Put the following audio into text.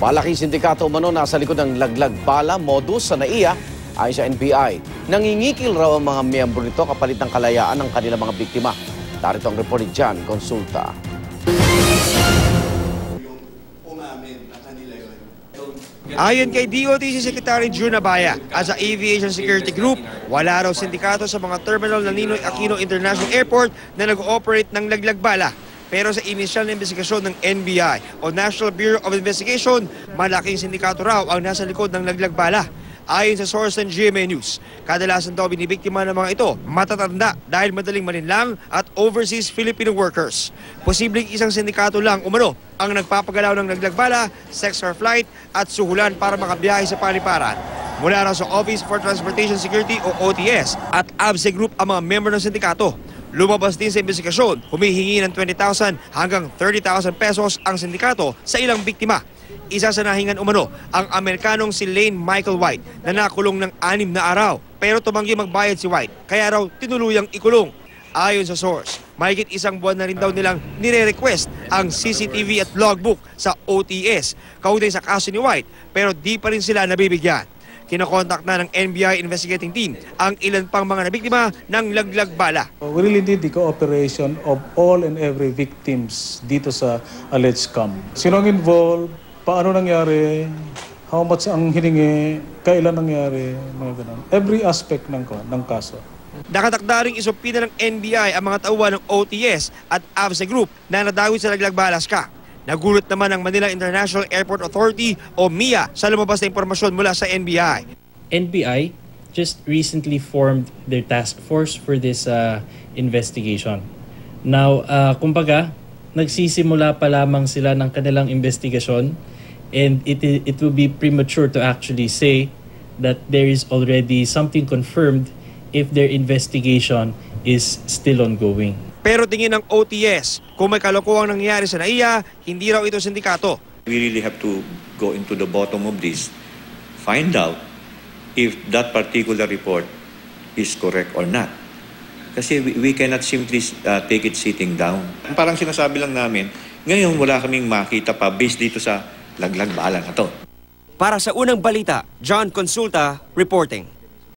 Malaking sindikato umano nasa likod ng laglag bala modus sa NAIA ayon sa NBI. Nangingikil raw ang mga miyembro nito kapalit ng kalayaan ng kanilang mga biktima. Narito ang report ni John Consulta. Ayon kay DOTC Secretary June Abaya, as a Aviation Security Group, wala raw sindikato sa mga terminal ng Ninoy Aquino International Airport na nag-ooperate ng laglag bala. Pero sa inisyal na investigasyon ng NBI o National Bureau of Investigation, malaking sindikato raw ang nasa likod ng laglag bala. Ayon sa source ng GMA News, kadalasan daw binibiktima ng mga ito matatanda dahil madaling malinlang at overseas Filipino workers. Posibleng isang sindikato lang umano ang nagpapagalaw ng laglag bala, sex or flight at suhulan para makabiyahe sa paliparan. Mula raw sa Office for Transportation Security o OTS at ABSE Group ang mga member ng sindikato. Lumabas din sa investigasyon, humihingi ng 20,000 hanggang 30,000 pesos ang sindikato sa ilang biktima. Isa sa nahingan umano ang Amerikanong si Lane Michael White na nakulong ng 6 na araw. Pero tumanggi magbayad si White, kaya raw tinuluyang ikulong. Ayon sa source, mahigit 1 buwan na rin daw nilang nire-request ang CCTV at logbook sa OTS kaugnay sa kaso ni White, pero di pa rin sila nabibigyan. Kinokontak na ng NBI investigating team ang ilan pang mga nabiktima ng laglag bala. We really need the cooperation of all and every victims dito sa alleged scam. Sino ang involved? Paano nangyari? How much ang hiningi? Kailan nangyari? Mga ganun. Every aspect ng kaso. Nakatakda ring isupina ng NBI ang mga tauhan ng OTS at ABSE Group na nadawit sa laglag bala ska. Nagulat naman ang Manila International Airport Authority o MIA sa lumabas na impormasyon mula sa NBI. NBI just recently formed their task force for this investigation. Now, kumbaga, nagsisimula pa lamang sila ng kanilang investigasyon and it will be premature to actually say that there is already something confirmed if their investigation is still ongoing. Pero tingin ng OTS, kung may kalokohang nangyayari sa NAIA, hindi raw ito sindikato. We really have to go into the bottom of this, find out if that particular report is correct or not. Kasi we cannot simply take it sitting down. Parang sinasabi lang namin, ngayon wala kaming makita pa based dito sa laglag bala na to. Para sa unang balita, John Consulta reporting.